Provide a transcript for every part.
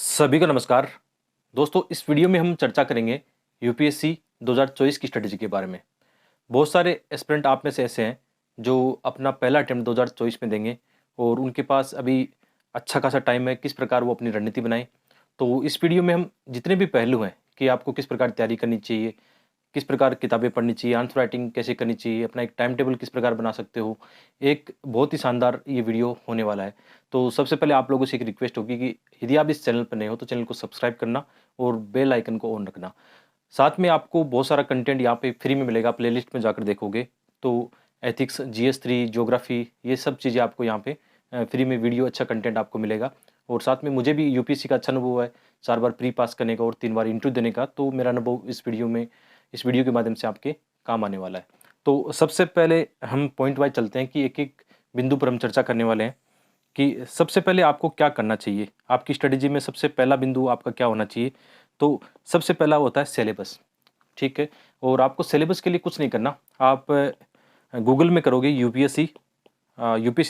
सभी को नमस्कार। दोस्तों, इस वीडियो में हम चर्चा करेंगे यूपीएससी 2024 की स्ट्रेटेजी के बारे में। बहुत सारे एस्पिरेंट आप में से ऐसे हैं जो अपना पहला अटेम्प्ट 2024 में देंगे और उनके पास अभी अच्छा खासा टाइम है, किस प्रकार वो अपनी रणनीति बनाएं। तो इस वीडियो में हम जितने भी पहलू हैं कि आपको किस प्रकार तैयारी करनी चाहिए, किस प्रकार किताबें पढ़नी चाहिए, आंसर राइटिंग कैसे करनी चाहिए, अपना एक टाइम टेबल किस प्रकार बना सकते हो, एक बहुत ही शानदार ये वीडियो होने वाला है। तो सबसे पहले आप लोगों से एक रिक्वेस्ट होगी कि यदि आप इस चैनल पर नए हो तो चैनल को सब्सक्राइब करना और बेल आइकन को ऑन रखना। साथ में आपको बहुत सारा कंटेंट यहाँ पे फ्री में मिलेगा, प्लेलिस्ट में जाकर देखोगे तो एथिक्स, जीएस3, ज्योग्राफी, ये सब चीज़ें आपको यहाँ पे फ्री में वीडियो अच्छा कंटेंट आपको मिलेगा। और साथ में मुझे भी यूपीएससी का अच्छा अनुभव है, 4 बार प्री पास करने का और 3 बार इंटरव्यू देने का, तो मेरा अनुभव इस वीडियो के माध्यम से आपके काम आने वाला है। तो सबसे पहले हम पॉइंट वाइज चलते हैं कि एक-एक बिंदु पर हम चर्चा करने वाले हैं कि सबसे पहले आपको क्या करना चाहिए। आपकी स्ट्रेटेजी में सबसे पहला बिंदु आपका क्या होना चाहिए? तो सबसे पहला होता है सिलेबस, ठीक है? और आपको सिलेबस के लिए कुछ नहीं करना। आप गूगल में करोगे यूपीएससी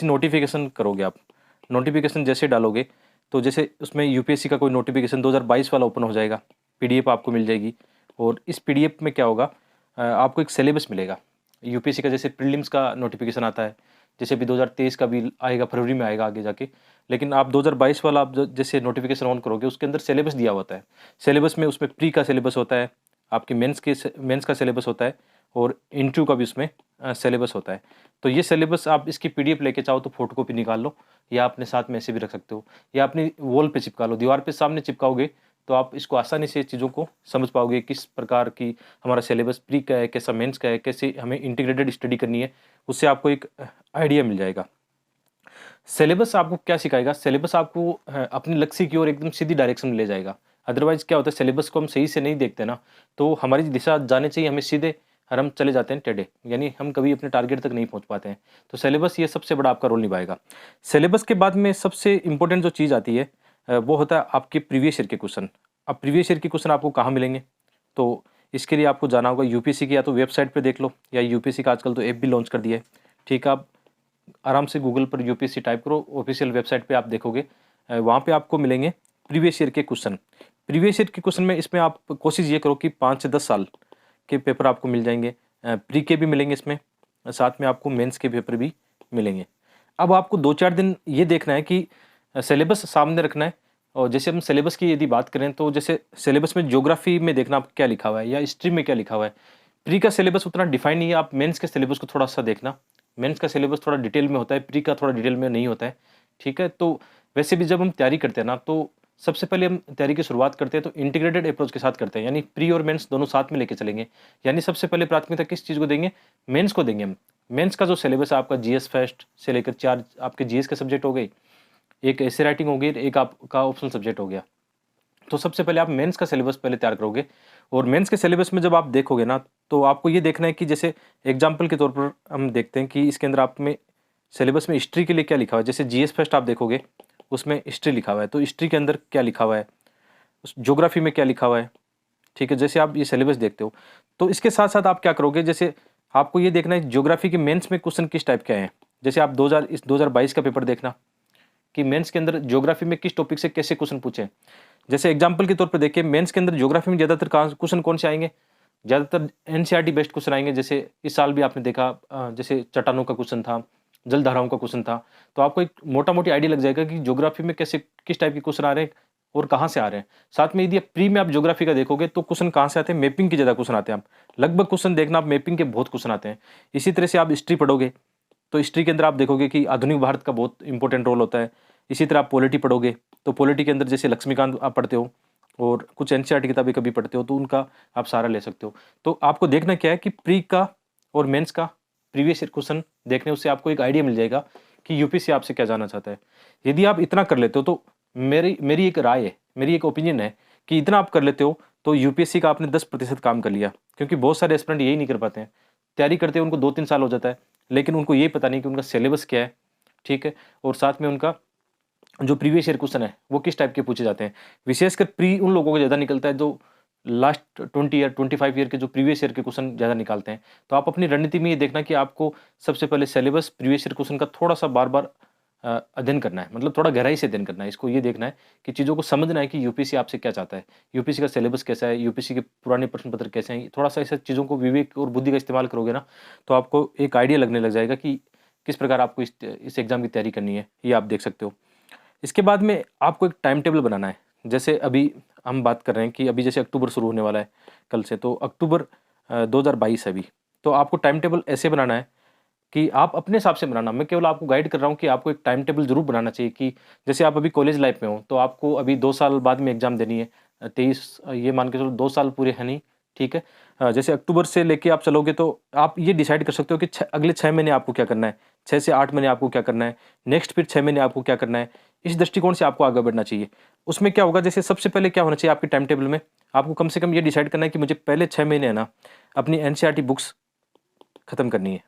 नोटिफिकेशन करोगे आप। नोटिफिकेशन जैसे डालोगे तो जैसे उसमें यूपीएससी का कोई नोटिफिकेशन 2022 वाला ओपन हो जाएगा, पीडीएफ आपको मिल जाएगी। और इस पीडीएफ में क्या होगा, आपको एक सिलेबस मिलेगा यूपीएससी का। जैसे प्रीलिम्स का नोटिफिकेशन आता है, जैसे अभी 2023 का भी आएगा, फरवरी में आएगा आगे जाके। लेकिन आप 2022 वाला आप जैसे नोटिफिकेशन ऑन करोगे, उसके अंदर सिलेबस दिया होता है। सिलेबस में उसमें प्री का सिलेबस होता है, आपके मेंस का सिलेबस होता है और इंटरव्यू का भी उसमें सिलेबस होता है। तो ये सिलेबस आप इसकी पीडीएफ लेके चाहो तो फोटोकॉपी निकाल लो, या अपने साथ में ऐसे भी रख सकते हो, या अपनी वॉल पे चिपका लो। दीवार पे सामने चिपकाओगे तो आप इसको आसानी से चीज़ों को समझ पाओगे, किस प्रकार की हमारा सिलेबस प्री का है, कैसा मेंस का है, कैसे हमें इंटीग्रेटेड स्टडी करनी है। उससे आपको एक आइडिया मिल जाएगा। सिलेबस आपको क्या सिखाएगा? सिलेबस आपको अपने लक्ष्य की ओर एकदम सीधी डायरेक्शन में ले जाएगा। अदरवाइज़ क्या होता है, सिलेबस को हम सही से नहीं देखते ना, तो हमारी दिशा जाने चाहिए हमें सीधे, और हम चले जाते हैं टेढ़े, यानी हम कभी अपने टारगेट तक नहीं पहुँच पाते हैं। तो सिलेबस ये सबसे बड़ा आपका रोल निभाएगा। सिलेबस के बाद में सबसे इम्पोर्टेंट जो चीज़ आती है वो होता है आपके प्रीवियस ईयर के क्वेश्चन। अब प्रीवियस ईयर के क्वेश्चन आपको कहाँ मिलेंगे? तो इसके लिए आपको जाना होगा यूपीएससी की या तो वेबसाइट पे देख लो, या यूपीएससी का आजकल तो ऐप भी लॉन्च कर दिया है। ठीक है, आप आराम से गूगल पर यूपीएससी टाइप करो, ऑफिशियल वेबसाइट पे आप देखोगे, वहाँ पे आपको मिलेंगे प्रीवियस ईयर के क्वेश्चन। प्रीवियस ईयर के क्वेश्चन में इसमें आप कोशिश ये करो कि 5 से 10 साल के पेपर आपको मिल जाएंगे। प्री के भी मिलेंगे इसमें, साथ में आपको मेंस के पेपर भी मिलेंगे। अब आपको 2-4 दिन ये देखना है कि सिलेबस सामने रखना है। और जैसे हम सिलेबस की यदि बात करें तो जैसे सिलेबस में ज्योग्राफी में देखना आप क्या लिखा हुआ है, या हिस्ट्री में क्या लिखा हुआ है। प्री का सिलेबस उतना डिफाइन नहीं है, आप मेंस के सिलेबस को थोड़ा सा देखना। मेंस का सिलेबस थोड़ा डिटेल में होता है, प्री का थोड़ा डिटेल में नहीं होता है, ठीक है? तो वैसे भी जब हम तैयारी करते हैं ना, तो सबसे पहले हम तैयारी की शुरुआत करते हैं तो इंटीग्रेटेड अप्रोच के साथ करते हैं, यानी प्री और मेंस दोनों साथ में लेके चलेंगे। यानी सबसे पहले प्राथमिकता किस चीज़ को देंगे? मेंस को देंगे हम। मेंस का जो सिलेबस है आपका, जीएस फर्स्ट से लेकर 4 आपके जीएस के सब्जेक्ट हो गए, एक ऐसे राइटिंग हो गई, एक आपका ऑप्शनल सब्जेक्ट हो गया। तो सबसे पहले आप मेंस का सिलेबस पहले तैयार करोगे। और मेंस के सिलेबस में जब आप देखोगे ना, तो आपको ये देखना है कि जैसे एग्जाम्पल के तौर पर हम देखते हैं कि इसके अंदर आप में सिलेबस में हिस्ट्री के लिए क्या लिखा हुआ है। जैसे जीएस फर्स्ट आप देखोगे, उसमें हिस्ट्री लिखा हुआ है, तो हिस्ट्री के अंदर क्या लिखा हुआ है, उस ज्योग्राफी में क्या लिखा हुआ है, ठीक है? जैसे आप ये सिलेबस देखते हो, तो इसके साथ साथ आप क्या करोगे, जैसे आपको ये देखना है ज्योग्राफी के मेंस में क्वेश्चन किस टाइप के आए हैं। जैसे आप 2022 का पेपर देखना कि मेंस के अंदर ज्योग्राफी में किस टॉपिक से कैसे क्वेश्चन पूछे। जैसे एग्जाम्पल के तौर पे देखिए, मेंस के अंदर ज्योग्राफी में ज़्यादातर क्वेश्चन कौन से आएंगे? ज़्यादातर एनसीईआरटी बेस्ड क्वेश्चन आएंगे। जैसे इस साल भी आपने देखा, जैसे चट्टानों का क्वेश्चन था, जलधाराओं का क्वेश्चन था। तो आपको एक मोटा मोटी आइडिया लग जाएगा कि ज्योग्राफी में कैसे किस टाइप के क्वेश्चन आ रहे हैं और कहाँ से आ रहे हैं। साथ में यदि आप प्री में आप ज्योग्राफी का देखोगे तो क्वेश्चन कहाँ से आते हैं? मैपिंग के ज़्यादा क्वेश्चन आते हैं। आप लगभग क्वेश्चन देखना, आप मैपिंग के बहुत क्वेश्चन आते हैं। इसी तरह से आप हिस्ट्री पढ़ोगे तो हिस्ट्री के अंदर आप देखोगे कि आधुनिक भारत का बहुत इंपॉर्टेंट रोल होता है। इसी तरह आप पॉलिटी पढ़ोगे तो पॉलिटी के अंदर जैसे लक्ष्मीकांत आप पढ़ते हो, और कुछ एनसीईआरटी किताबें कभी पढ़ते हो तो उनका आप सहारा ले सकते हो। तो आपको देखना क्या है कि प्री का और मेंस का प्रीवियस ईयर क्वेश्चन देखने, उससे आपको एक आइडिया मिल जाएगा कि यूपीएससी आपसे क्या जानना चाहता है। यदि आप इतना कर लेते हो तो मेरी मेरी एक राय है, मेरी एक ओपिनियन है कि इतना आप कर लेते हो तो यूपीएससी का आपने 10% काम कर लिया। क्योंकि बहुत सारे एस्पिरेंट यही नहीं कर पाते हैं, तैयारी करते हैं उनको 2-3 साल हो जाता है, लेकिन उनको ये पता नहीं कि उनका सिलेबस क्या है, ठीक है? और साथ में उनका जो प्रीवियस ईयर क्वेश्चन है वो किस टाइप के पूछे जाते हैं। विशेषकर प्री उन लोगों को ज़्यादा निकलता है जो लास्ट 20 ईयर 25 ईयर के जो प्रीवियस ईयर के क्वेश्चन ज़्यादा निकालते हैं। तो आप अपनी रणनीति में ये देखना कि आपको सबसे पहले सिलेबस प्रीवियस ईयर क्वेश्चन का थोड़ा सा बार बार अध्ययन करना है, मतलब थोड़ा गहराई से अध्ययन करना है। इसको ये देखना है कि चीज़ों को समझना है कि यूपीएससी आपसे क्या चाहता है, यूपीएससी का सिलेबस कैसा है, यूपीएससी के पुराने प्रश्न पत्र कैसे हैं। थोड़ा-सा ऐसे चीज़ों को विवेक और बुद्धि का इस्तेमाल करोगे ना, तो आपको एक आइडिया लगने लग जाएगा कि किस प्रकार आपको इस एग्ज़ाम की तैयारी करनी है, ये आप देख सकते हो। इसके बाद में आपको एक टाइम टेबल बनाना है। जैसे अभी हम बात कर रहे हैं कि अभी जैसे अक्टूबर शुरू होने वाला है कल से, तो अक्टूबर 2022 है अभी। तो आपको टाइम टेबल ऐसे बनाना है कि आप अपने हिसाब से बनाना। मैं केवल आपको गाइड कर रहा हूँ कि आपको एक टाइम टेबल ज़रूर बनाना चाहिए कि जैसे आप अभी कॉलेज लाइफ में हो, तो आपको अभी 2 साल बाद में एग्ज़ाम देनी है। 23 ये मान के चलो 2 साल पूरे हैं नहीं, ठीक है? जैसे अक्टूबर से लेके आप चलोगे तो आप ये डिसाइड कर सकते हो कि अगले 6 महीने आपको क्या करना है, 6 से 8 महीने आपको क्या करना है, नेक्स्ट फिर 6 महीने आपको क्या करना है। इस दृष्टिकोण से आपको आगे बढ़ना चाहिए। उसमें क्या होगा, जैसे सबसे पहले क्या होना चाहिए आपके टाइम टेबल में, आपको कम से कम ये डिसाइड करना है कि मुझे पहले 6 महीने है ना, अपनी एनसीईआरटी बुक्स खत्म करनी है।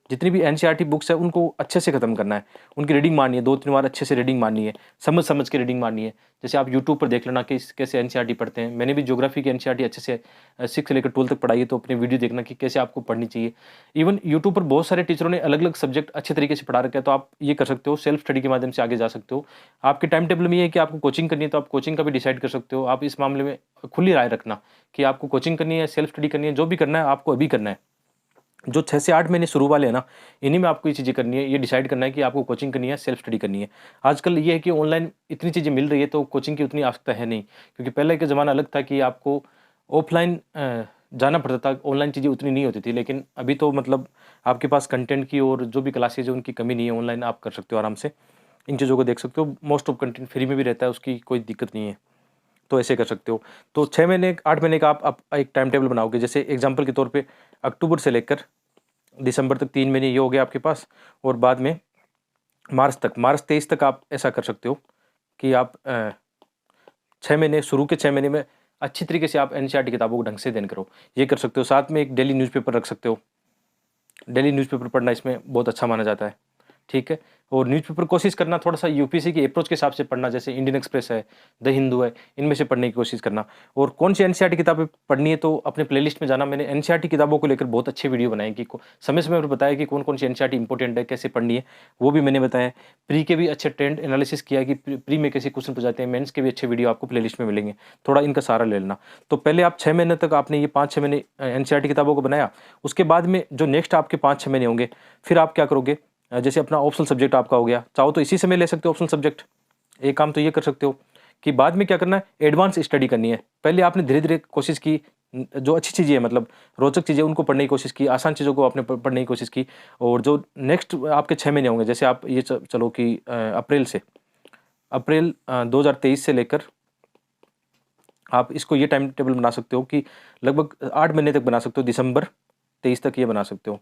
जितनी भी एनसीईआरटी बुक्स है उनको अच्छे से खत्म करना है, उनकी रीडिंग मारनी है, 2-3 बार अच्छे से रीडिंग मारनी है, समझ-समझ के रीडिंग मारनी है। जैसे आप यूट्यूब पर देख लेना कि कैसे एनसीईआरटी पढ़ते हैं। मैंने भी ज्योग्राफी की एनसीईआरटी अच्छे से 6 से लेकर 12 तक पढ़ाई है, तो अपनी वीडियो देखना कि कैसे आपको पढ़नी चाहिए। इवन यूट्यूब पर बहुत सारे टीचरों ने अलग-अलग सब्जेक्ट अच्छे तरीके से पढ़ा रखा है, तो आप ये कर सकते हो, सेल्फ स्टडी के माध्यम से आगे जा सकते हो। आपके टाइम टेबल में ये है कि आपको कोचिंग करनी है, तो आप कोचिंग का भी डिसाइड कर सकते हो। आप इस मामले में खुली राय रखना कि आपको कोचिंग करनी है, सेल्फ स्टडी करनी है, जो भी करना है आपको अभी करना है। जो 6 से 8 महीने शुरू वाले हैं ना, इन्हीं में आपको ये चीज़ें करनी है, ये डिसाइड करना है कि आपको कोचिंग करनी है, सेल्फ स्टडी करनी है। आजकल ये है कि ऑनलाइन इतनी चीज़ें मिल रही है, तो कोचिंग की उतनी आवश्यकता है नहीं, क्योंकि पहले का ज़माना अलग था कि आपको ऑफ़लाइन जाना पड़ता था, ऑनलाइन चीज़ें उतनी नहीं होती थी। लेकिन अभी तो मतलब आपके पास कंटेंट की और जो भी क्लासेज़ है, उनकी कमी नहीं है, ऑनलाइन आप कर सकते हो आराम से। इन चीज़ों को देख सकते हो, मोस्ट ऑफ कंटेंट फ्री में भी रहता है, उसकी कोई दिक्कत नहीं है। तो ऐसे कर सकते हो। तो 6 महीने, 8 महीने का आप एक टाइम टेबल बनाओगे। जैसे एग्ज़ाम्पल के तौर पे अक्टूबर से लेकर दिसंबर तक 3 महीने ये हो गए आपके पास, और बाद में मार्च 23 तक आप ऐसा कर सकते हो कि आप 6 महीने, शुरू के 6 महीने में अच्छी तरीके से आप एनसीईआरटी किताबों को ढंग से अध्ययन करो। ये कर सकते हो। साथ में एक डेली न्यूज़पेपर रख सकते हो। डेली न्यूज़पेपर पढ़ना इसमें बहुत अच्छा माना जाता है, ठीक है? और न्यूज़पेपर कोशिश करना थोड़ा-सा यूपीएससी की अप्रोच के हिसाब से पढ़ना, जैसे इंडियन एक्सप्रेस है, द हिंदू है, इनमें से पढ़ने की कोशिश करना। और कौन-सी एनसीईआरटी किताबें पढ़नी है, तो अपने प्लेलिस्ट में जाना। मैंने एनसीईआरटी किताबों को लेकर बहुत अच्छे वीडियो बनाए कि को समय-समय पर बताया कि कौन-कौन सी एनसीईआरटी इंपॉर्टेंट है, कैसे पढ़नी है, वो भी मैंने बताया है। प्री के भी अच्छे ट्रेंड एनालिसिस किया है कि प्री में कैसे क्वेश्चन पूछ जाते हैं, मेंस के भी अच्छे वीडियो आपको प्लेलिस्ट में मिलेंगे। थोड़ा इनका सहारा ले लेना। तो पहले आप 6 महीने तक आपने ये 5-6 महीने एनसीईआरटी किताबों को बनाया। उसके बाद में जो नेक्स्ट आपके 5-6 महीने होंगे, फिर आप क्या करोगे, जैसे अपना ऑप्शनल सब्जेक्ट आपका हो गया, चाहो तो इसी समय ले सकते हो ऑप्शनल सब्जेक्ट। एक काम तो ये कर सकते हो कि बाद में क्या करना है, एडवांस स्टडी करनी है। पहले आपने धीरे-धीरे कोशिश की, जो अच्छी चीज़ें हैं, मतलब रोचक चीज़ें, उनको पढ़ने की कोशिश की, आसान चीज़ों को आपने पढ़ने की कोशिश की। और जो नेक्स्ट आपके 6 महीने होंगे, जैसे आप ये चलो कि अप्रैल 2023 से लेकर आप इसको ये टाइम टेबल बना सकते हो कि लगभग 8 महीने तक बना सकते हो, दिसंबर 23 तक ये बना सकते हो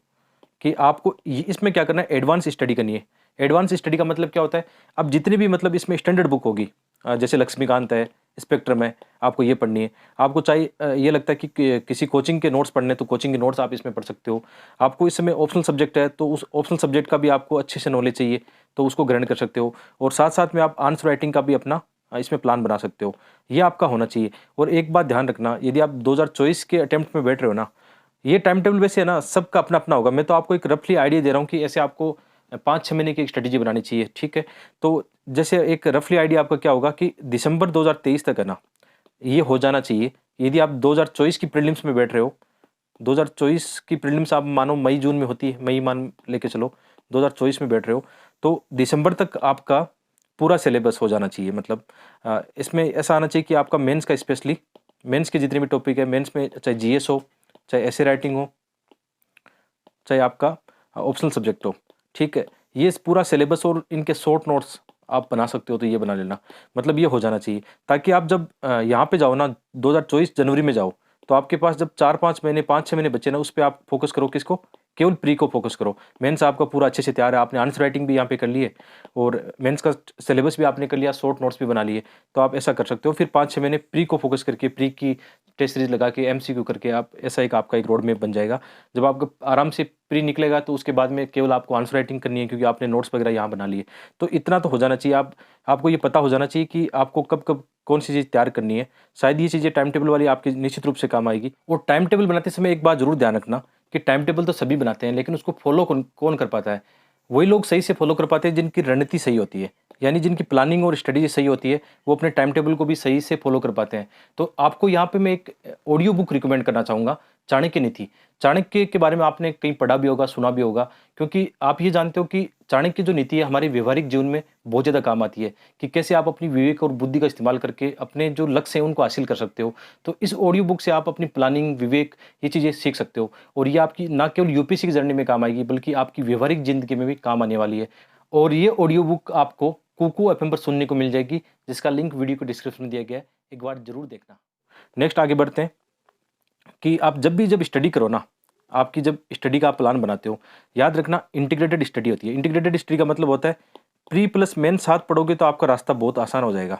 कि आपको इसमें क्या करना है, एडवांस स्टडी करनी है। एडवांस स्टडी का मतलब क्या होता है, अब जितनी भी मतलब इसमें स्टैंडर्ड बुक होगी, जैसे लक्ष्मीकांत है, स्पेक्ट्रम है, आपको ये पढ़नी है। आपको चाहिए ये लगता है कि किसी कोचिंग के नोट्स पढ़ने, तो कोचिंग के नोट्स आप इसमें पढ़ सकते हो। आपको इस समय ऑप्शनल सब्जेक्ट है, तो उस ऑप्शनल सब्जेक्ट का भी आपको अच्छे से नॉलेज चाहिए, तो उसको ग्रहण कर सकते हो। और साथ-साथ में आप आंसर राइटिंग का भी अपना इसमें प्लान बना सकते हो। ये आपका होना चाहिए। और एक बात ध्यान रखना, यदि आप 2024 के अटेम्प्ट में बैठ रहे हो ना, ये टाइम टेबल वैसे है ना, सबका अपना-अपना होगा। मैं तो आपको एक रफली आइडिया दे रहा हूँ कि ऐसे आपको 5-6 महीने की एक स्ट्रैटेजी बनानी चाहिए, ठीक है? तो जैसे एक रफली आइडिया आपका क्या होगा कि दिसंबर 2023 तक है ना, ये हो जाना चाहिए। यदि आप 2024 की प्रीलिम्स में बैठ रहे हो, 2024 की प्रीलिम्स आप मानो मई-जून में होती है, मई मान लेके चलो, 2024 में बैठ रहे हो, तो दिसंबर तक आपका पूरा सिलेबस हो जाना चाहिए। मतलब इसमें ऐसा आना चाहिए कि आपका मेंस का, स्पेशली मेंस के जितने भी टॉपिक है, मेंस में चाहे जीएस हो, चाहे ऐसे राइटिंग हो, चाहे आपका ऑप्शनल सब्जेक्ट हो, ठीक है? ये पूरा सिलेबस और इनके शॉर्ट नोट्स आप बना सकते हो, तो ये बना लेना। मतलब ये हो जाना चाहिए, ताकि आप जब यहाँ पे जाओ ना, 2024 जनवरी में जाओ, तो आपके पास जब 4-5 महीने, 5-6 महीने बचे ना, उस पे आप फोकस करो। किसको? केवल प्री को फोकस करो। मेंस आपका पूरा अच्छे से तैयार है, आपने आंसर राइटिंग भी यहाँ पे कर ली है, और मेंस का सिलेबस भी आपने कर लिया, शॉर्ट नोट्स भी बना लिए। तो आप ऐसा कर सकते हो। फिर 5-6 महीने प्री को फोकस करके, प्री की टेस्ट सीरीज लगा के, एमसीक्यू करके, आप ऐसा एक आपका एक रोड मैप बन जाएगा। जब आपका आराम से प्री निकलेगा, तो उसके बाद में केवल आपको आंसर राइटिंग करनी है, क्योंकि आपने नोट्स वगैरह यहाँ बना लिए। तो इतना तो हो जाना चाहिए। आपको ये पता हो जाना चाहिए कि आपको कब-कब कौन-सी चीज़ तैयार करनी है। शायद ये चीज़ें टाइम टेबल वाली आपकी निश्चित रूप से काम आएगी। और टाइम टेबल बनाते समय एक बात ज़रूर ध्यान रखना कि टाइम टेबल तो सभी बनाते हैं, लेकिन उसको फ़ॉलो कौन कौन कर पाता है? वही लोग सही से फॉलो कर पाते हैं जिनकी रणनीति सही होती है, यानी जिनकी प्लानिंग और स्ट्रेटेजी सही होती है, वो अपने टाइम टेबल को भी सही से फॉलो कर पाते हैं। तो आपको यहाँ पे मैं एक ऑडियो बुक रिकमेंड करना चाहूँगा, चाणक्य नीति। चाणक्य के बारे में आपने कहीं पढ़ा भी होगा, सुना भी होगा, क्योंकि आप ये जानते हो कि चाणक्य जो नीति है हमारे व्यवहारिक जीवन में बहुत ज़्यादा काम आती है, कि कैसे आप अपनी विवेक और बुद्धि का इस्तेमाल करके अपने जो लक्ष्य हैं उनको हासिल कर सकते हो। तो इस ऑडियो बुक से आप अपनी प्लानिंग, विवेक, ये चीज़ें सीख सकते हो, और ये आपकी ना केवल यूपीएससी की जर्नी में काम आएगी, बल्कि आपकी व्यवहारिक ज़िंदगी में भी काम आने वाली है। और ये ऑडियो बुक आपको कुकू एफएम पर सुनने को मिल जाएगी, जिसका लिंक वीडियो को डिस्क्रिप्शन में दिया गया है, एक बार ज़रूर देखना। नेक्स्ट आगे बढ़ते हैं कि आप जब स्टडी करो ना, आपकी जब स्टडी का आप प्लान बनाते हो, याद रखना इंटीग्रेटेड स्टडी होती है। इंटीग्रेटेड स्टडी का मतलब होता है प्री प्लस मेन साथ पढ़ोगे तो आपका रास्ता बहुत आसान हो जाएगा।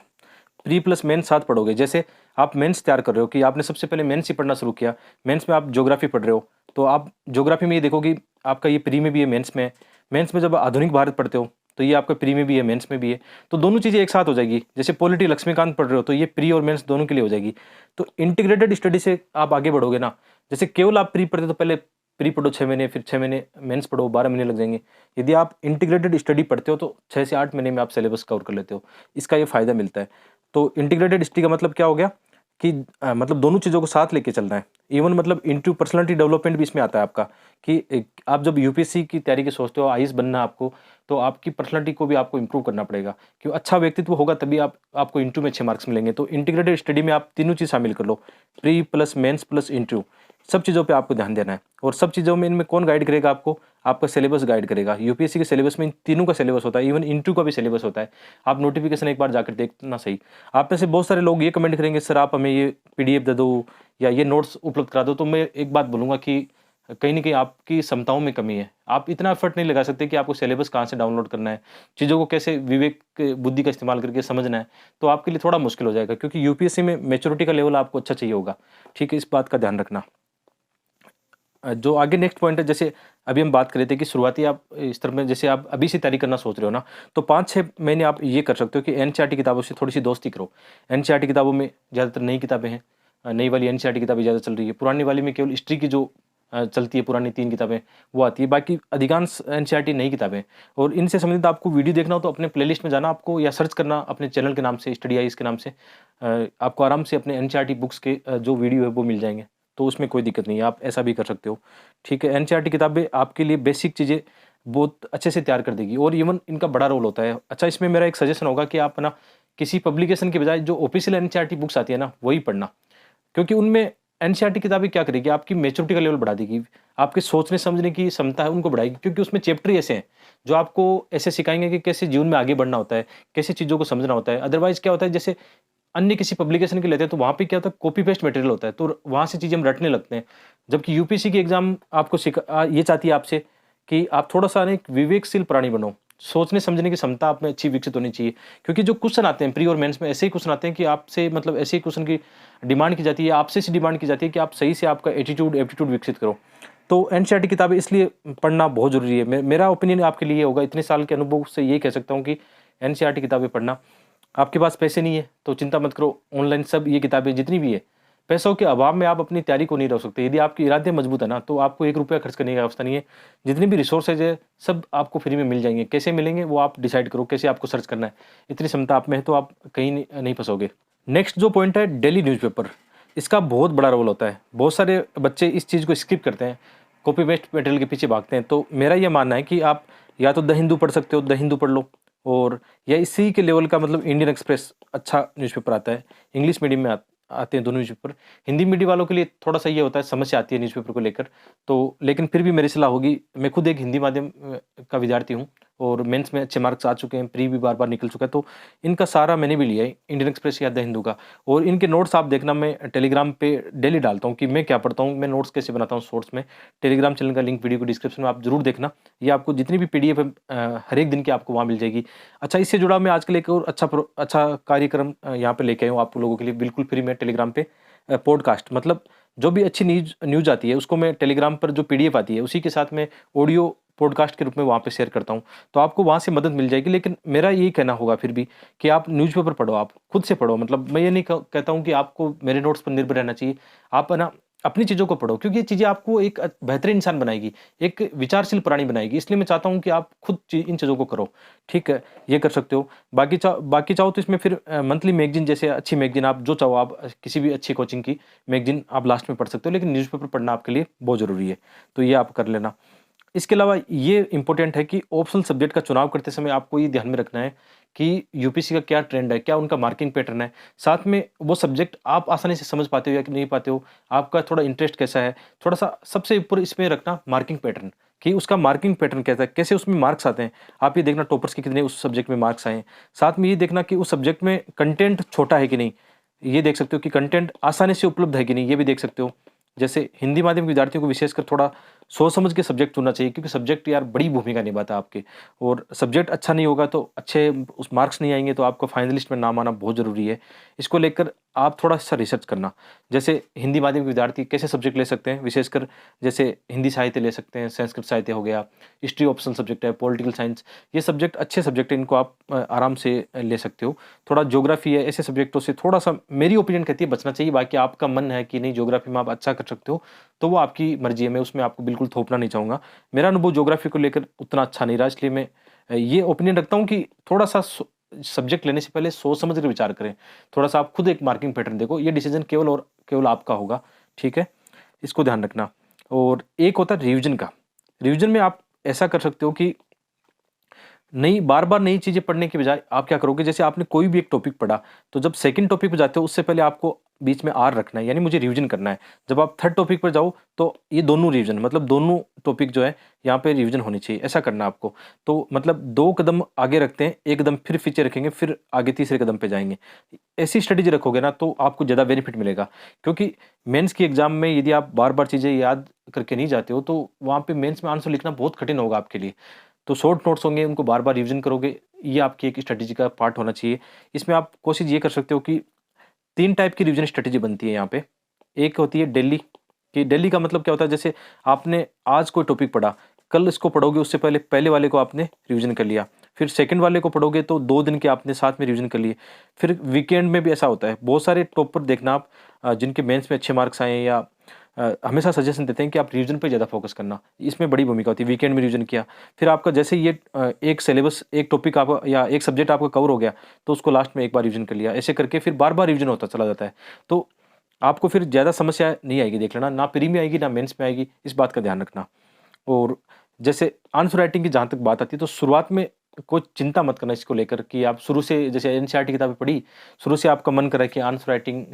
प्री प्लस मेन साथ पढ़ोगे, जैसे आप मेंस तैयार कर रहे हो कि आपने सबसे पहले मेंस ही पढ़ना शुरू किया, मेंस में आप ज्योग्राफी पढ़ रहे हो, तो आप ज्योग्राफी में ये देखो कि आपका ये प्री में भी है, मेंस में है। मेंस में जब आधुनिक भारत पढ़ते हो तो ये आपका प्री में भी है, मेंस में भी है, तो दोनों चीज़ें एक साथ हो जाएगी। जैसे पॉलिटी लक्ष्मीकांत पढ़ रहे हो तो ये प्री और मेंस दोनों के लिए हो जाएगी। तो इंटीग्रेटेड स्टडी से आप आगे बढ़ोगे ना, जैसे केवल आप प्री पढ़ते तो पहले प्री पढ़ो 6 महीने, फिर 6 महीने मेंस पढ़ो, 12 महीने लग जाएंगे। यदि आप इंटीग्रेटेड स्टडी पढ़ते हो तो 6 से 8 महीने में आप सिलेबस कवर कर लेते हो, इसका ये फ़ायदा मिलता है। तो इंटीग्रेटेड स्टडी का मतलब क्या हो गया कि मतलब दोनों चीज़ों को साथ लेके चलना है। इवन मतलब इंटू पर्सनालिटी डेवलपमेंट भी इसमें आता है आपका, कि आप जब यूपीएससी की तैयारी की सोचते हो, आईएएस बनना आपको, तो आपकी पर्सनालिटी को भी आपको इंप्रूव करना पड़ेगा, क्यों अच्छा व्यक्तित्व होगा तभी आपको इंटू में 6 मार्क्स मिलेंगे। तो इंटीग्रेटेड स्टडी में आप तीनों चीज़ शामिल कर लो, प्री प्लस मेंस प्लस इंटू, सब चीज़ों पे आपको ध्यान देना है। और सब चीज़ों में इनमें कौन गाइड करेगा आपको? आपका सिलेबस गाइड करेगा। यूपीएससी के सिलेबस में इन तीनों का सिलेबस होता है, इवन इंटू का भी सिलेबस होता है। आप नोटिफिकेशन एक बार जाकर देखना सही। आप में से बहुत सारे लोग ये कमेंट करेंगे, सर आप हमें ये पीडीएफ दे दो या ये नोट्स उपलब्ध करा दो। तो मैं एक बात बोलूँगा कि कहीं न कहीं आपकी क्षमताओं में कमी है। आप इतना एफर्ट नहीं लगा सकते कि आपको सिलेबस कहाँ से डाउनलोड करना है, चीज़ों को कैसे विवेक बुद्धि का इस्तेमाल करके समझना है, तो आपके लिए थोड़ा मुश्किल हो जाएगा, क्योंकि यूपीएससी में मैच्योरिटी का लेवल आपको अच्छा चाहिए होगा। ठीक है, इस बात का ध्यान रखना। जो आगे नेक्स्ट पॉइंट है, जैसे अभी हम बात कर रहे थे कि शुरुआती आप इस तरह में, जैसे आप अभी से तैयारी करना सोच रहे हो ना, तो 5-6 महीने आप ये कर सकते हो कि एनसीईआरटी किताबों से थोड़ी सी दोस्ती करो। एनसीईआरटी किताबों में ज़्यादातर नई किताबें हैं, नई वाली एनसीईआरटी किताबें ज़्यादा चल रही है। पुरानी वाली में केवल हिस्ट्री की जो चलती है, पुरानी 3 किताबें वो आती है, बाकी अधिकांश एनसीईआरटी नई किताबें। और इनसे संबंधित आपको वीडियो देखना हो तो अपने प्लेलिस्ट में जाना आपको, या सर्च करना अपने चैनल के नाम से, स्टडी आईज के नाम से। आपको आराम से अपने एनसीईआरटी बुक्स के जो वीडियो है वो मिल जाएंगे, तो उसमें कोई दिक्कत नहीं है, आप ऐसा भी कर सकते हो। ठीक है, एनसीईआरटी किताबें आपके लिए बेसिक चीज़ें बहुत अच्छे से तैयार कर देगी, और इवन इनका बड़ा रोल होता है। अच्छा, इसमें मेरा एक सजेशन होगा कि आप ना किसी पब्लिकेशन के बजाय जो ऑफिशियल एनसीईआरटी बुक्स आती है ना, वही पढ़ना, क्योंकि उनमें एनसीईआरटी किताबें क्या करेगी, आपकी मैच्योरिटी का लेवल बढ़ा देगी, आपके सोचने समझने की क्षमता है उनको बढ़ाएगी, क्योंकि उसमें चैप्टर ऐसे हैं जो आपको ऐसे सिखाएंगे कि कैसे जीवन में आगे बढ़ना होता है, कैसे चीज़ों को समझना होता है। अदरवाइज़ क्या होता है, जैसे अन्य किसी पब्लिकेशन के लेते हैं तो वहाँ पे क्या होता है, कॉपी पेस्ट मटेरियल होता है, तो वहाँ से चीज़ें हम रटने लगते हैं। जबकि यूपीएससी की एग्ज़ाम आपको ये चाहती है आपसे कि आप थोड़ा-सा ना एक विवेकशील प्राणी बनो, सोचने समझने की क्षमता आप में अच्छी विकसित होनी चाहिए। क्योंकि जो क्वेश्चन आते हैं प्री और मेंस में, ऐसे ही क्वेश्चन आते हैं कि आपसे मतलब ऐसे ही क्वेश्चन की डिमांड की जाती है, आपसे ऐसी डिमांड की जाती है कि आप सही से आपका एटीट्यूड, एप्टीट्यूड विकसित करो। तो एनसीईआरटी किताबें इसलिए पढ़ना बहुत ज़रूरी है। मेरा ओपिनियन आपके लिए होगा, इतने साल के अनुभव से ये कह सकता हूँ कि एनसीईआरटी किताबें पढ़ना। आपके पास पैसे नहीं है तो चिंता मत करो, ऑनलाइन सब ये किताबें जितनी भी है, पैसों के अभाव में आप अपनी तैयारी को नहीं रोक सकते। यदि आपके इरादे मजबूत है ना, तो आपको 1 रुपया खर्च करने की आवश्यकता नहीं है। जितनी भी रिसोर्सेज है सब आपको फ्री में मिल जाएंगे। कैसे मिलेंगे वो आप डिसाइड करो, कैसे आपको सर्च करना है। इतनी क्षमता आप में है तो आप कहीं नहीं फंसोगे। नेक्स्ट जो पॉइंट है, डेली न्यूज़पेपर, इसका बहुत बड़ा रोल होता है। बहुत सारे बच्चे इस चीज़ को स्किप करते हैं, कॉपी पेस्ट मटेरियल के पीछे भागते हैं। तो मेरा ये मानना है कि आप या तो द हिंदू पढ़ सकते हो, द हिंदू पढ़ लो, और या इसी के लेवल का मतलब इंडियन एक्सप्रेस अच्छा न्यूज़पेपर आता है। इंग्लिश मीडियम में आते हैं दोनों न्यूज़पेपर। हिंदी मीडियम वालों के लिए थोड़ा-सा ये होता है, समस्या आती है न्यूज़पेपर को लेकर। तो लेकिन फिर भी मेरी सलाह होगी, मैं खुद एक हिंदी माध्यम का विद्यार्थी हूँ और मेंस में अच्छे मार्क्स आ चुके हैं, प्री भी बार-बार निकल चुका है, तो इनका सहारा मैंने भी लिया है, इंडियन एक्सप्रेस या द हिंदू का। और इनके नोट्स आप देखना, मैं टेलीग्राम पे डेली डालता हूँ कि मैं क्या पढ़ता हूँ, मैं नोट्स कैसे बनाता हूँ शॉर्ट्स में। टेलीग्राम चैनल का लिंक वीडियो को डिस्क्रिप्शन में आप ज़रूर देखना। ये आपको जितनी भी पीडीएफ है हर एक दिन की आपको वहाँ मिल जाएगी। अच्छा, इससे जुड़ा मैं आजकल एक और अच्छा कार्यक्रम यहाँ पे लेके आया हूँ आप लोगों के लिए, बिल्कुल फ्री में टेलीग्राम पे। पॉडकास्ट मतलब जो भी अच्छी न्यूज़ आती है उसको मैं टेलीग्राम पर जो पीडीएफ आती है उसी के साथ में ऑडियो पॉडकास्ट के रूप में वहाँ पे शेयर करता हूँ, तो आपको वहाँ से मदद मिल जाएगी। लेकिन मेरा यही कहना होगा फिर भी कि आप न्यूज़पेपर पढ़ो, आप खुद से पढ़ो। मतलब मैं ये नहीं कहता हूँ कि आपको मेरे नोट्स पर निर्भर रहना चाहिए। आप है ना अपनी चीज़ों को पढ़ो, क्योंकि ये चीज़ें आपको एक बेहतरीन इंसान बनाएगी, एक विचारशील प्राणी बनाएगी। इसलिए मैं चाहता हूँ कि आप खुद इन चीज़ों को करो, ठीक है? ये कर सकते हो। बाकी चाहो तो इसमें फिर मंथली मैगज़ीन, जैसे अच्छी मैगज़ीन आप जो चाहो आप किसी भी अच्छी कोचिंग की मैगज़ीन आप लास्ट में पढ़ सकते हो, लेकिन न्यूज़पेपर पढ़ना आपके लिए बहुत ज़रूरी है, तो ये आप कर लेना। इसके अलावा ये इम्पोर्टेंट है कि ऑप्शनल सब्जेक्ट का चुनाव करते समय आपको ये ध्यान में रखना है कि यूपीएससी का क्या ट्रेंड है, क्या उनका मार्किंग पैटर्न है। साथ में वो सब्जेक्ट आप आसानी से समझ पाते हो या कि नहीं पाते हो, आपका थोड़ा इंटरेस्ट कैसा है, थोड़ा-सा सबसे ऊपर इसमें रखना मार्किंग पैटर्न, कि उसका मार्किंग पैटर्न कैसा है, कैसे उसमें मार्क्स आते हैं। आप ये देखना टॉपर्स के कितने उस सब्जेक्ट में मार्क्स आए हैं। साथ में ये देखना कि उस सब्जेक्ट में कंटेंट छोटा है कि नहीं, ये देख सकते हो कि कंटेंट आसानी से उपलब्ध है कि नहीं, ये भी देख सकते हो। जैसे हिंदी माध्यम के विद्यार्थियों को विशेषकर थोड़ा सोच समझ के सब्जेक्ट चुनना चाहिए, क्योंकि सब्जेक्ट यार बड़ी भूमिका निभाता है आपके, और सब्जेक्ट अच्छा नहीं होगा तो अच्छे उस मार्क्स नहीं आएँगे, तो आपको फाइनल लिस्ट में नाम आना बहुत ज़रूरी है। इसको लेकर आप थोड़ा-सा रिसर्च करना। जैसे हिंदी माध्यम के विद्यार्थी कैसे सब्जेक्ट ले सकते हैं, विशेषकर जैसे हिंदी साहित्य ले सकते हैं, संस्कृत साहित्य हो गया, हिस्ट्री ऑप्शनल सब्जेक्ट है, पॉलिटिकल साइंस, ये सब्जेक्ट अच्छे सब्जेक्ट हैं, इनको आप आराम से ले सकते हो। थोड़ा ज्योग्राफी है, ऐसे सब्जेक्टों से थोड़ा-सा मेरी ओपिनियन कहती है बचना चाहिए, बाकी आपका मन है कि नहीं ज्योग्राफी में आप अच्छा कर सकते हो, तो वो आपकी मर्ज़ी है, मैं उसमें आपको बिल्कुल थोपना नहीं चाहूँगा। मेरा अनुभव ज्योग्राफी को लेकर उतना अच्छा नहीं रहा, इसलिए मैं ये ओपिनियन रखता हूँ कि थोड़ा-सा सब्जेक्ट लेने से पहले सोच समझ कर विचार करें। थोड़ा-सा आप खुद एक मार्किंग पैटर्न देखो, ये डिसीज़न केवल और केवल आपका होगा, ठीक है? इसको ध्यान रखना। और एक होता है रिवीजन का। रिवीजन में आप ऐसा कर सकते हो कि नई बार-बार नई चीज़ें पढ़ने की बजाय आप क्या करोगे, जैसे आपने कोई भी एक टॉपिक पढ़ा, तो जब सेकंड टॉपिक पे जाते हो उससे पहले आपको बीच में आर रखना है, यानी मुझे रिवीजन करना है। जब आप थर्ड टॉपिक पर जाओ तो ये दोनों रिवीजन, मतलब दोनों टॉपिक जो है यहाँ पे रिवीजन होनी चाहिए, ऐसा करना है आपको। तो मतलब 2 कदम आगे रखते हैं, 1 कदम फिर पीछे रखेंगे, फिर आगे तीसरे कदम पे जाएँगे। ऐसी स्ट्रैटेजी रखोगे ना तो आपको ज़्यादा बेनिफिट मिलेगा, क्योंकि मेंस की एग्ज़ाम में यदि आप बार-बार चीज़ें याद करके नहीं जाते हो, तो वहाँ पे मेंस में आंसर लिखना बहुत कठिन होगा आपके लिए। तो शॉर्ट नोट्स होंगे, उनको बार-बार रिवीजन करोगे, ये आपकी एक स्ट्रैटेजी का पार्ट होना चाहिए। इसमें आप कोशिश ये कर सकते हो कि 3 टाइप की रिवीजन स्ट्रैटेजी बनती है यहाँ पे। एक होती है डेली, कि डेली का मतलब क्या होता है, जैसे आपने आज कोई टॉपिक पढ़ा, कल इसको पढ़ोगे उससे पहले पहले वाले को आपने रिवीजन कर लिया। फिर सेकंड वाले को पढ़ोगे तो 2 दिन के आपने साथ में रिवीजन कर लिए। फिर वीकेंड में भी ऐसा होता है। बहुत सारे टॉपर देखना आप जिनके मेंस में अच्छे मार्क्स आए हैं या हमेशा सजेशन देते हैं कि आप रिवीजन पे ज़्यादा फोकस करना। इसमें बड़ी भूमिका होती है। वीकेंड में रिवीजन किया, फिर आपका जैसे ये एक सिलेबस, एक टॉपिक आपका या एक सब्जेक्ट आपका कवर हो गया, तो उसको लास्ट में एक बार रिवीजन कर लिया। ऐसे करके फिर बार-बार रिवीजन होता चला जाता है। तो आपको फिर ज़्यादा समस्या नहीं आएगी, देख लेना, ना प्री में आएगी, ना मेंस में आएगी, इस बात का ध्यान रखना। और जैसे आंसर राइटिंग की जहाँ तक बात आती है, तो शुरुआत में कोई चिंता मत करना इसको लेकर कि आप शुरू से जैसे एनसीईआरटी किताबें पढ़ी, शुरू से आपका मन कर रहा है कि आंसर राइटिंग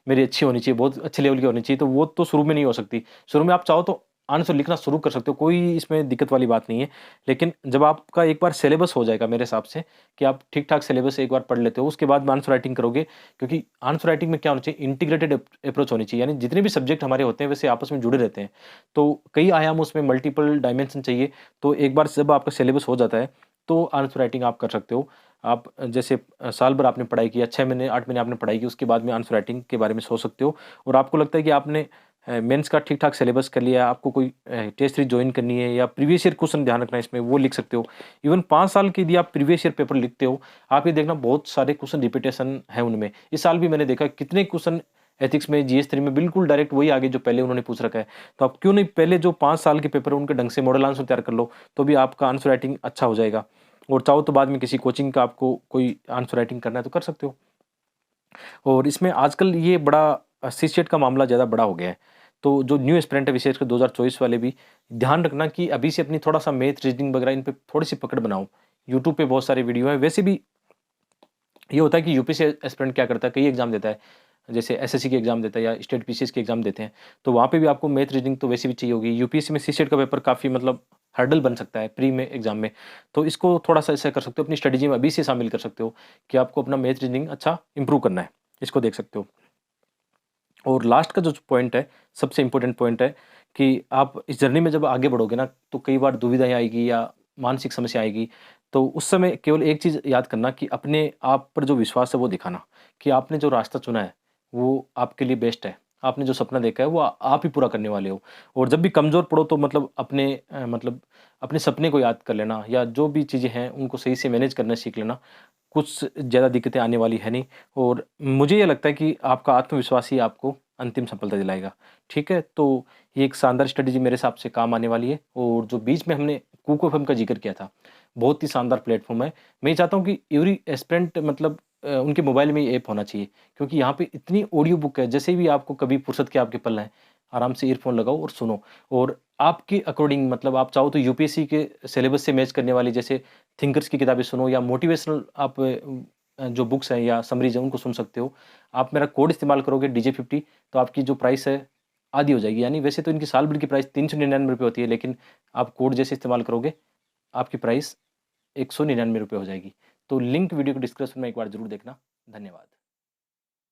मेरी अच्छी होनी चाहिए, बहुत अच्छे लेवल की होनी चाहिए, तो वो तो शुरू में नहीं हो सकती। शुरू में आप चाहो तो आंसर लिखना शुरू कर सकते हो, कोई इसमें दिक्कत वाली बात नहीं है। लेकिन जब आपका एक बार सिलेबस हो जाएगा मेरे हिसाब से, कि आप ठीक-ठाक सिलेबस एक बार पढ़ लेते हो, उसके बाद में आंसर राइटिंग करोगे, क्योंकि आंसर राइटिंग में क्या होना चाहिए, इंटीग्रेटेड अप्रोच होनी चाहिए, यानी जितने भी सब्जेक्ट हमारे होते हैं वैसे आपस में जुड़े रहते हैं। तो कई आयाम उसमें मल्टीपल डायमेंशन चाहिए, तो एक बार जब आपका सिलेबस हो जाता है, तो आंसर राइटिंग आप कर सकते हो। आप जैसे साल भर आपने पढ़ाई की या 6 महीने, 8 महीने आपने पढ़ाई की, उसके बाद में आंसर राइटिंग के बारे में सोच सकते हो, और आपको लगता है कि आपने मेंस का ठीक-ठाक सिलेबस कर लिया है, आपको कोई टेस्ट सीरीज़ जॉइन करनी है या प्रीवियस ईयर क्वेश्चन ध्यान रखना है इसमें, वो लिख सकते हो। इवन 5 साल के यदि आप प्रीवियस ईयर पेपर लिखते हो, आप ये देखना बहुत सारे क्वेश्चन रिपीटेशन है उनमें। इस साल भी मैंने देखा कितने क्वेश्चन एथिक्स में, जीएस 3 में बिल्कुल डायरेक्ट वही आ गए जो पहले उन्होंने पूछ रखा है। तो आप क्यों नहीं पहले जो 5 साल के पेपर है उनके ढंग से मॉडल आंसर तैयार कर लो, तो भी आपका आंसर राइटिंग अच्छा हो जाएगा। और चाहो तो बाद में किसी कोचिंग का आपको कोई आंसर राइटिंग करना है तो कर सकते हो। और इसमें आजकल ये बड़ा सीसेट का मामला ज़्यादा बड़ा हो गया है। तो जो न्यू एस्पिरेंट है विशेषकर 2024 वाले भी ध्यान रखना कि अभी से अपनी थोड़ा-सा मैथ, रीजनिंग वगैरह इन पे थोड़ी-सी पकड़ बनाओ। यूट्यूब पे बहुत सारे वीडियो हैं। वैसे भी ये होता है कि यूपीएससी एस्पिरेंट क्या करता है, कई एग्ज़ाम देता है। जैसे एसएससी की एग्ज़ाम देता है या स्टेट पीसीएस की एग्ज़ाम देते हैं। तो वहाँ पे भी आपको मैथ, रीजनिंग तो वैसे भी चाहिए होगी। यूपीएससी में सीसेट का पेपर काफ़ी मतलब हर्डल बन सकता है प्री में एग्ज़ाम में। तो इसको थोड़ा-सा ऐसा कर सकते हो, अपनी स्ट्रेटजी में अभी से शामिल कर सकते हो कि आपको अपना मैथ, रीजनिंग अच्छा इम्प्रूव करना है। इसको देख सकते हो। और लास्ट का जो पॉइंट है, सबसे इम्पोर्टेंट पॉइंट है कि आप इस जर्नी में जब आगे बढ़ोगे ना, तो कई बार दुविधाएँ आएगी या मानसिक समस्या आएगी। तो उस समय केवल एक चीज़ याद करना कि अपने आप पर जो विश्वास है वो दिखाना, कि आपने जो रास्ता चुना है, वो आपके लिए बेस्ट है। आपने जो सपना देखा है वो आप ही पूरा करने वाले हो। और जब भी कमज़ोर पड़ो तो मतलब अपने मतलब अपने सपने को याद कर लेना, या जो भी चीज़ें हैं उनको सही से मैनेज करना सीख लेना। कुछ ज़्यादा दिक्कतें आने वाली है नहीं, और मुझे ये लगता है कि आपका आत्मविश्वास ही आपको अंतिम सफलता दिलाएगा। ठीक है? तो ये एक शानदार स्ट्रैटेजी मेरे हिसाब से काम आने वाली है और जो बीच में हमने कुक एफएम का ज़िक्र किया था, बहुत ही शानदार प्लेटफ़ॉर्म है। मैं ये चाहता हूँ कि एवरी एस्पिरेंट मतलब उनके मोबाइल में ये ऐप होना चाहिए क्योंकि यहाँ पे इतनी ऑडियो बुक है, जैसे भी आपको कभी फुर्सत के आपके पल हैं, आराम से ईयरफ़ोन लगाओ और सुनो और आपके अकॉर्डिंग मतलब आप चाहो तो यूपीएससी के सिलेबस से मैच करने वाली जैसे थिंकर्स की किताबें सुनो या मोटिवेशनल आप जो बुक्स हैं या समरीज़ हैं उनको सुन सकते हो। आप मेरा कोड इस्तेमाल करोगे डीजे50 तो आपकी जो प्राइस है आधी हो जाएगी। यानी वैसे तो इनकी साल भर की प्राइस ₹399 होती है लेकिन आप कोड जैसे इस्तेमाल करोगे, आपकी प्राइस ₹199 हो जाएगी। तो लिंक वीडियो के डिस्क्रिप्शन में एक बार ज़रूर देखना। धन्यवाद।